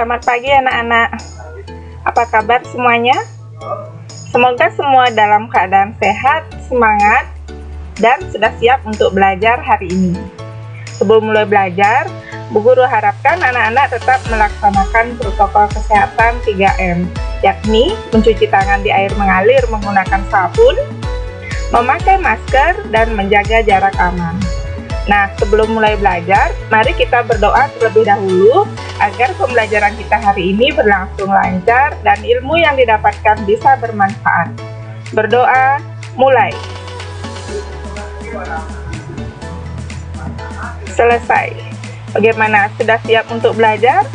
Selamat pagi anak-anak. Apa kabar semuanya? Semoga semua dalam keadaan sehat, semangat, dan sudah siap untuk belajar hari ini. Sebelum mulai belajar, Bu Guru harapkan anak-anak tetap melaksanakan protokol kesehatan 3M, yakni mencuci tangan di air mengalir menggunakan sabun, memakai masker, dan menjaga jarak aman. Nah, sebelum mulai belajar, mari kita berdoa terlebih dahulu agar pembelajaran kita hari ini berlangsung lancar dan ilmu yang didapatkan bisa bermanfaat. Berdoa, mulai. Selesai. Bagaimana? Sudah siap untuk belajar?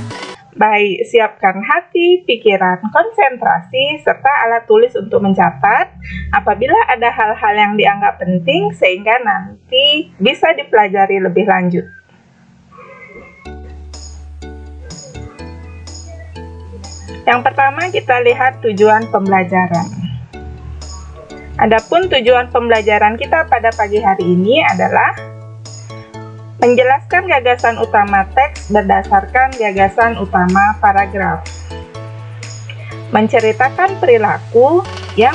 Baik, siapkan hati, pikiran, konsentrasi, serta alat tulis untuk mencatat apabila ada hal-hal yang dianggap penting sehingga nanti bisa dipelajari lebih lanjut. Yang pertama kita lihat tujuan pembelajaran. Adapun tujuan pembelajaran kita pada pagi hari ini adalah menjelaskan gagasan utama teks berdasarkan gagasan utama paragraf. Menceritakan perilaku yang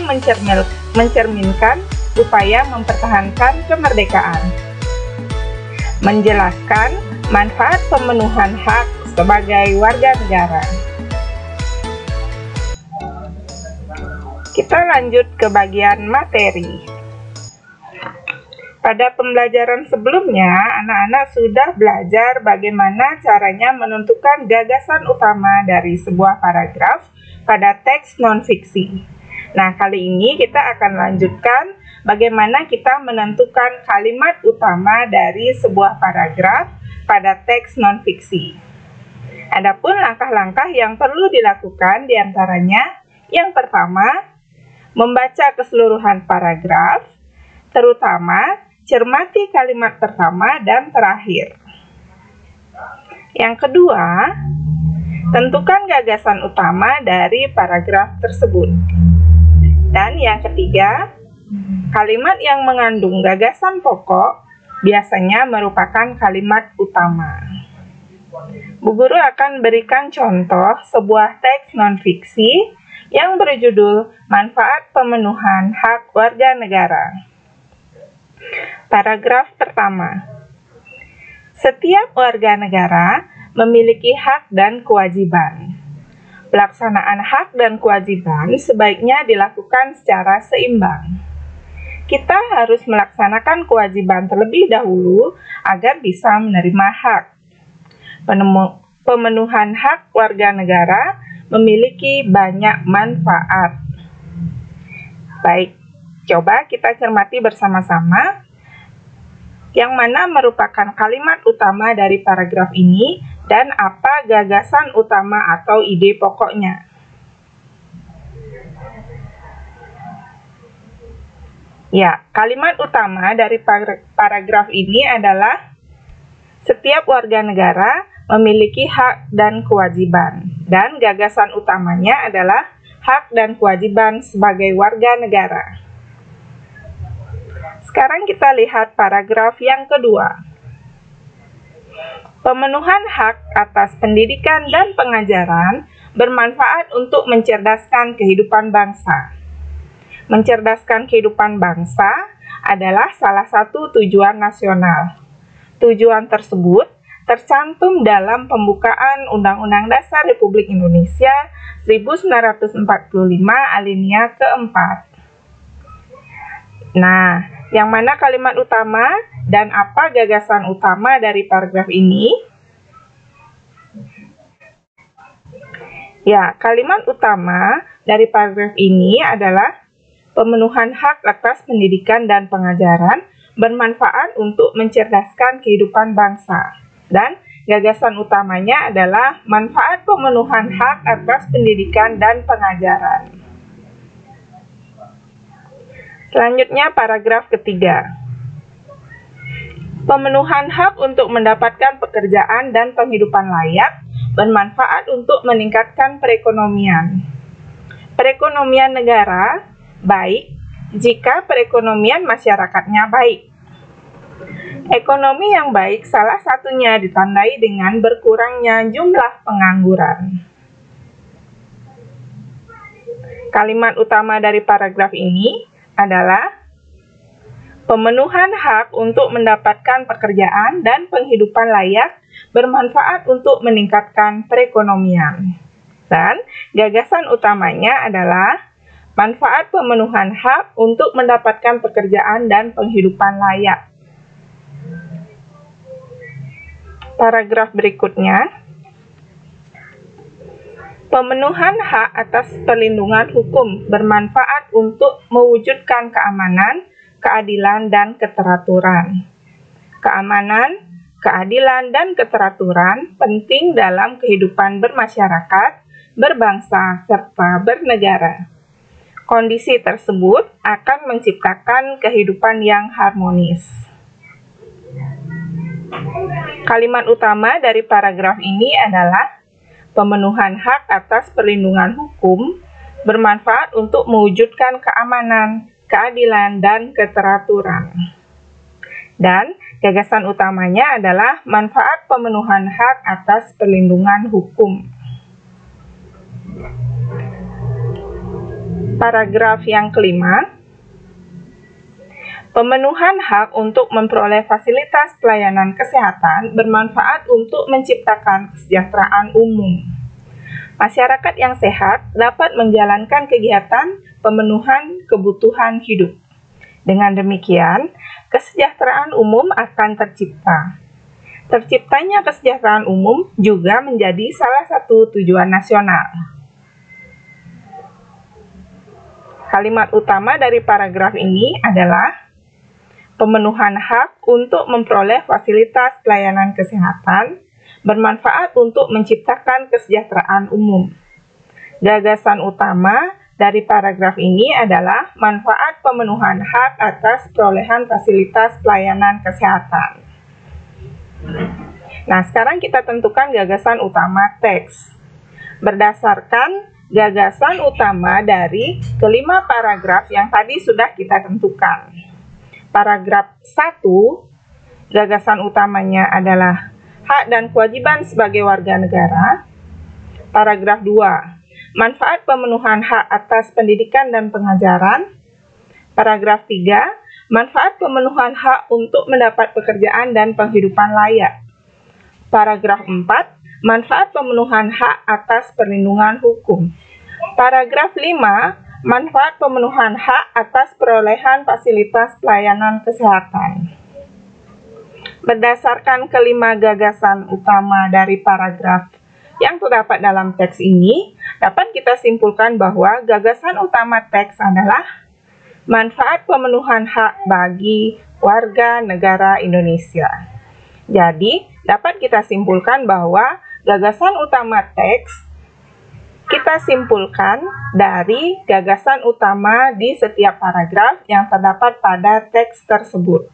mencerminkan upaya mempertahankan kemerdekaan. Menjelaskan manfaat pemenuhan hak sebagai warga negara. Kita lanjut ke bagian materi. Pada pembelajaran sebelumnya, anak-anak sudah belajar bagaimana caranya menentukan gagasan utama dari sebuah paragraf pada teks non-fiksi. Nah, kali ini kita akan lanjutkan bagaimana kita menentukan kalimat utama dari sebuah paragraf pada teks non-fiksi. Adapun langkah-langkah yang perlu dilakukan diantaranya, yang pertama, membaca keseluruhan paragraf, terutama cermati kalimat pertama dan terakhir. Yang kedua, tentukan gagasan utama dari paragraf tersebut. Dan yang ketiga, kalimat yang mengandung gagasan pokok biasanya merupakan kalimat utama. Bu Guru akan berikan contoh sebuah teks non-fiksi yang berjudul Manfaat Pemenuhan Hak Warga Negara. Paragraf pertama. Setiap warga negara memiliki hak dan kewajiban. Pelaksanaan hak dan kewajiban sebaiknya dilakukan secara seimbang. Kita harus melaksanakan kewajiban terlebih dahulu agar bisa menerima hak. Pemenuhan hak warga negara memiliki banyak manfaat. Baik, coba kita cermati bersama-sama yang mana merupakan kalimat utama dari paragraf ini dan apa gagasan utama atau ide pokoknya. Ya, kalimat utama dari paragraf ini adalah setiap warga negara memiliki hak dan kewajiban, dan gagasan utamanya adalah hak dan kewajiban sebagai warga negara. Sekarang kita lihat paragraf yang kedua. Pemenuhan hak atas pendidikan dan pengajaran bermanfaat untuk mencerdaskan kehidupan bangsa. Mencerdaskan kehidupan bangsa adalah salah satu tujuan nasional. Tujuan tersebut tercantum dalam pembukaan Undang-Undang Dasar Republik Indonesia 1945 alinea keempat. Nah, yang mana kalimat utama dan apa gagasan utama dari paragraf ini? Ya, kalimat utama dari paragraf ini adalah pemenuhan hak atas pendidikan dan pengajaran bermanfaat untuk mencerdaskan kehidupan bangsa. Dan gagasan utamanya adalah manfaat pemenuhan hak atas pendidikan dan pengajaran. Selanjutnya paragraf ketiga. Pemenuhan hak untuk mendapatkan pekerjaan dan penghidupan layak bermanfaat untuk meningkatkan perekonomian. Perekonomian negara baik jika perekonomian masyarakatnya baik. Ekonomi yang baik salah satunya ditandai dengan berkurangnya jumlah pengangguran. Kalimat utama dari paragraf ini adalah pemenuhan hak untuk mendapatkan pekerjaan dan penghidupan layak bermanfaat untuk meningkatkan perekonomian. Dan gagasan utamanya adalah manfaat pemenuhan hak untuk mendapatkan pekerjaan dan penghidupan layak. Paragraf berikutnya, pemenuhan hak atas perlindungan hukum bermanfaat untuk mewujudkan keamanan, keadilan, dan keteraturan. Keamanan, keadilan, dan keteraturan penting dalam kehidupan bermasyarakat, berbangsa, serta bernegara. Kondisi tersebut akan menciptakan kehidupan yang harmonis. Kalimat utama dari paragraf ini adalah pemenuhan hak atas perlindungan hukum bermanfaat untuk mewujudkan keamanan, keadilan, dan keteraturan. Dan gagasan utamanya adalah manfaat pemenuhan hak atas perlindungan hukum. Paragraf yang kelima, pemenuhan hak untuk memperoleh fasilitas pelayanan kesehatan bermanfaat untuk menciptakan kesejahteraan umum. Masyarakat yang sehat dapat menjalankan kegiatan pemenuhan kebutuhan hidup. Dengan demikian, kesejahteraan umum akan tercipta. Terciptanya kesejahteraan umum juga menjadi salah satu tujuan nasional. Kalimat utama dari paragraf ini adalah pemenuhan hak untuk memperoleh fasilitas pelayanan kesehatan bermanfaat untuk menciptakan kesejahteraan umum. Gagasan utama dari paragraf ini adalah manfaat pemenuhan hak atas perolehan fasilitas pelayanan kesehatan. Nah, sekarang kita tentukan gagasan utama teks. Berdasarkan gagasan utama dari kelima paragraf yang tadi sudah kita tentukan. Paragraf 1, gagasan utamanya adalah hak dan kewajiban sebagai warga negara. Paragraf 2, manfaat pemenuhan hak atas pendidikan dan pengajaran. Paragraf 3, manfaat pemenuhan hak untuk mendapat pekerjaan dan penghidupan layak. Paragraf 4, manfaat pemenuhan hak atas perlindungan hukum. Paragraf 5, manfaat pemenuhan hak atas perolehan fasilitas pelayanan kesehatan. Berdasarkan kelima gagasan utama dari paragraf yang terdapat dalam teks ini, dapat kita simpulkan bahwa gagasan utama teks adalah manfaat pemenuhan hak bagi warga negara Indonesia. Jadi, dapat kita simpulkan bahwa gagasan utama teks kita simpulkan dari gagasan utama di setiap paragraf yang terdapat pada teks tersebut.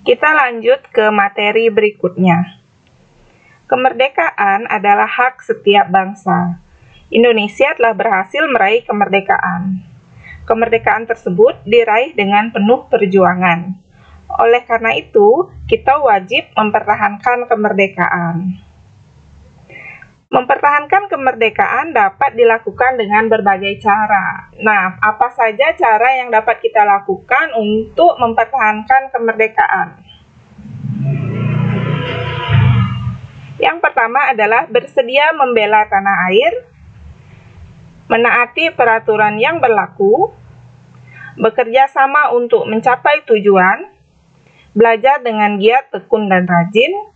Kita lanjut ke materi berikutnya. Kemerdekaan adalah hak setiap bangsa. Indonesia telah berhasil meraih kemerdekaan. Kemerdekaan tersebut diraih dengan penuh perjuangan. Oleh karena itu, kita wajib mempertahankan kemerdekaan. Mempertahankan kemerdekaan dapat dilakukan dengan berbagai cara. Nah, apa saja cara yang dapat kita lakukan untuk mempertahankan kemerdekaan? Yang pertama adalah bersedia membela tanah air, menaati peraturan yang berlaku, bekerja sama untuk mencapai tujuan, belajar dengan giat, tekun, dan rajin,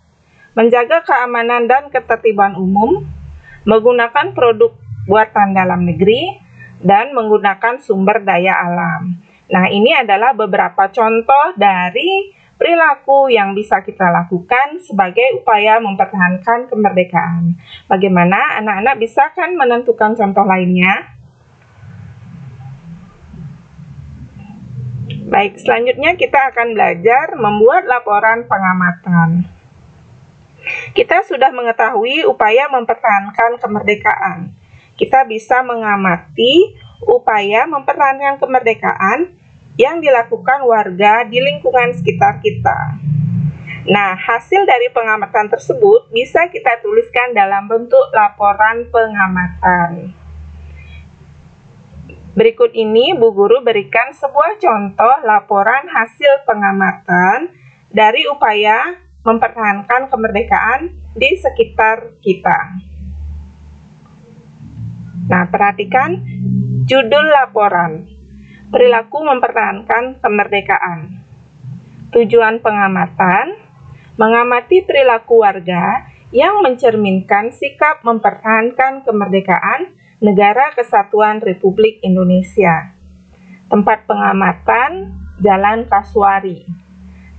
menjaga keamanan dan ketertiban umum, menggunakan produk buatan dalam negeri, dan menggunakan sumber daya alam. Nah, ini adalah beberapa contoh dari perilaku yang bisa kita lakukan sebagai upaya mempertahankan kemerdekaan. Bagaimana anak-anak bisa kan menentukan contoh lainnya? Baik, selanjutnya kita akan belajar membuat laporan pengamatan. Kita sudah mengetahui upaya mempertahankan kemerdekaan. Kita bisa mengamati upaya mempertahankan kemerdekaan yang dilakukan warga di lingkungan sekitar kita. Nah, hasil dari pengamatan tersebut bisa kita tuliskan dalam bentuk laporan pengamatan. Berikut ini Bu Guru berikan sebuah contoh laporan hasil pengamatan dari upaya mempertahankan kemerdekaan di sekitar kita. Nah, perhatikan judul laporan, perilaku mempertahankan kemerdekaan. Tujuan pengamatan, mengamati perilaku warga yang mencerminkan sikap mempertahankan kemerdekaan Negara Kesatuan Republik Indonesia. Tempat pengamatan, Jalan Kasuari.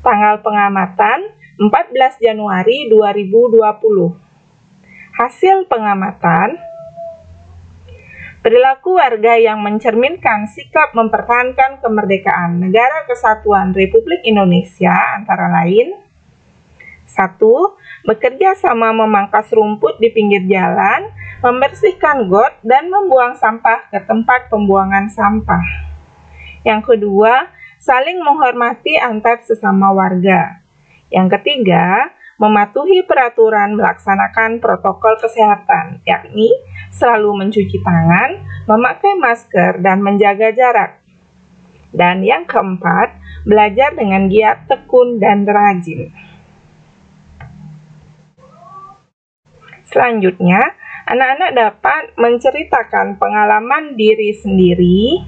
Tanggal pengamatan, 14 Januari 2020. Hasil pengamatan, perilaku warga yang mencerminkan sikap mempertahankan kemerdekaan Negara Kesatuan Republik Indonesia antara lain: 1. Bekerja sama memangkas rumput di pinggir jalan, membersihkan got, dan membuang sampah ke tempat pembuangan sampah. Yang kedua, saling menghormati antar sesama warga. Yang ketiga, mematuhi peraturan melaksanakan protokol kesehatan, yakni selalu mencuci tangan, memakai masker, dan menjaga jarak. Dan yang keempat, belajar dengan giat, tekun, dan rajin. Selanjutnya, anak-anak dapat menceritakan pengalaman diri sendiri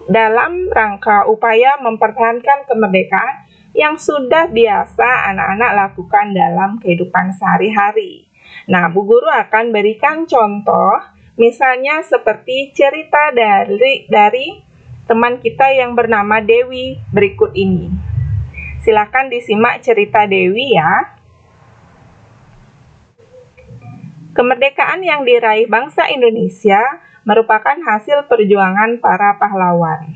dalam rangka upaya mempertahankan kemerdekaan yang sudah biasa anak-anak lakukan dalam kehidupan sehari-hari. Nah, Bu Guru akan berikan contoh, misalnya seperti cerita dari teman kita yang bernama Dewi berikut ini. Silakan disimak cerita Dewi ya. Kemerdekaan yang diraih bangsa Indonesia merupakan hasil perjuangan para pahlawan.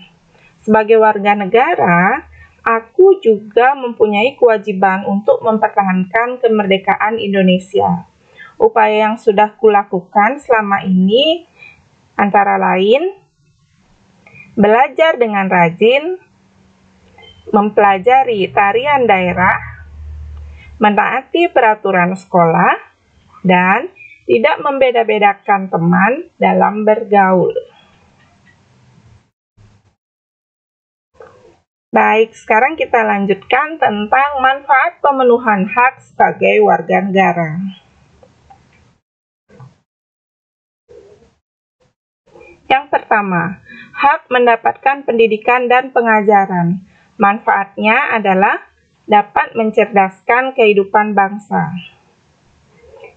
Sebagai warga negara, aku juga mempunyai kewajiban untuk mempertahankan kemerdekaan Indonesia. Upaya yang sudah kulakukan selama ini antara lain belajar dengan rajin, mempelajari tarian daerah, menaati peraturan sekolah, dan tidak membeda-bedakan teman dalam bergaul. Baik, sekarang kita lanjutkan tentang manfaat pemenuhan hak sebagai warga negara. Yang pertama, hak mendapatkan pendidikan dan pengajaran. Manfaatnya adalah dapat mencerdaskan kehidupan bangsa.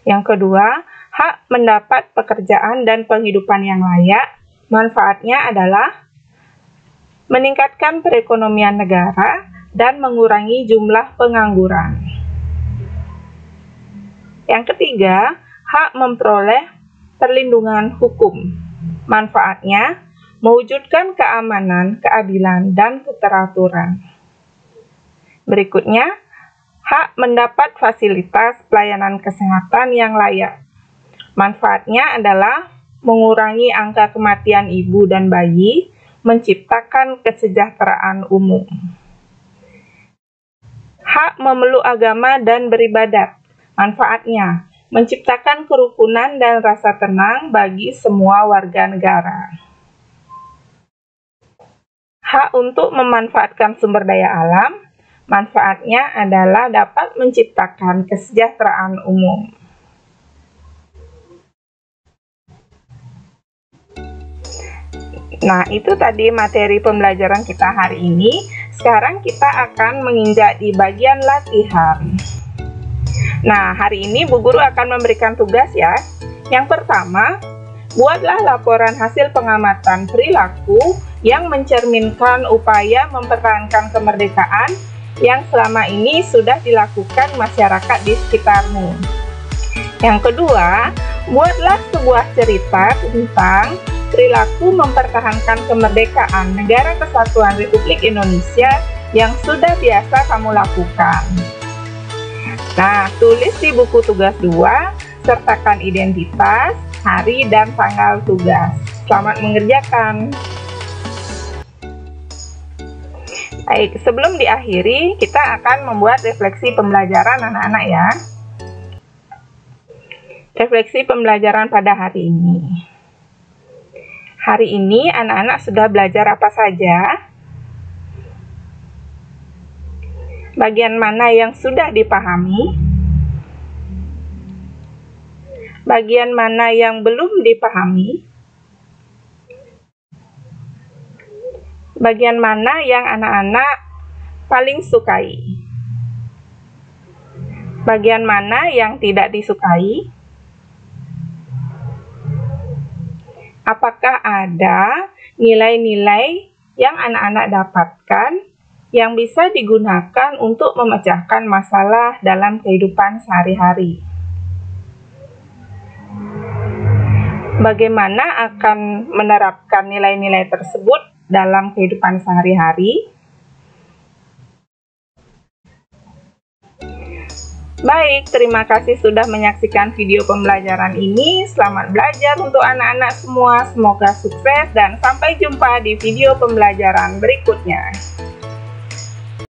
Yang kedua, hak mendapat pekerjaan dan penghidupan yang layak. Manfaatnya adalah meningkatkan perekonomian negara dan mengurangi jumlah pengangguran. Yang ketiga, hak memperoleh perlindungan hukum. Manfaatnya mewujudkan keamanan, keadilan, dan keteraturan. Berikutnya, hak mendapat fasilitas pelayanan kesehatan yang layak. Manfaatnya adalah mengurangi angka kematian ibu dan bayi, menciptakan kesejahteraan umum. Hak memeluk agama dan beribadat. Manfaatnya menciptakan kerukunan dan rasa tenang bagi semua warga negara. Hak untuk memanfaatkan sumber daya alam. Manfaatnya adalah dapat menciptakan kesejahteraan umum. Nah, itu tadi materi pembelajaran kita hari ini. Sekarang kita akan menginjak di bagian latihan. Nah, hari ini Bu Guru akan memberikan tugas ya. Yang pertama, buatlah laporan hasil pengamatan perilaku yang mencerminkan upaya mempertahankan kemerdekaan yang selama ini sudah dilakukan masyarakat di sekitarmu. Yang kedua, buatlah sebuah cerita tentang perilaku mempertahankan kemerdekaan Negara Kesatuan Republik Indonesia yang sudah biasa kamu lakukan. Nah, tulis di buku tugas 2, sertakan identitas, hari dan tanggal tugas. Selamat mengerjakan. Baik, sebelum diakhiri, kita akan membuat refleksi pembelajaran anak-anak ya. Refleksi pembelajaran pada hari ini. Hari ini anak-anak sudah belajar apa saja? Bagian mana yang sudah dipahami? Bagian mana yang belum dipahami? Bagian mana yang anak-anak paling sukai? Bagian mana yang tidak disukai? Apakah ada nilai-nilai yang anak-anak dapatkan yang bisa digunakan untuk memecahkan masalah dalam kehidupan sehari-hari? Bagaimana akan menerapkan nilai-nilai tersebut dalam kehidupan sehari-hari? Baik, terima kasih sudah menyaksikan video pembelajaran ini. Selamat belajar untuk anak-anak semua. Semoga sukses dan sampai jumpa di video pembelajaran berikutnya.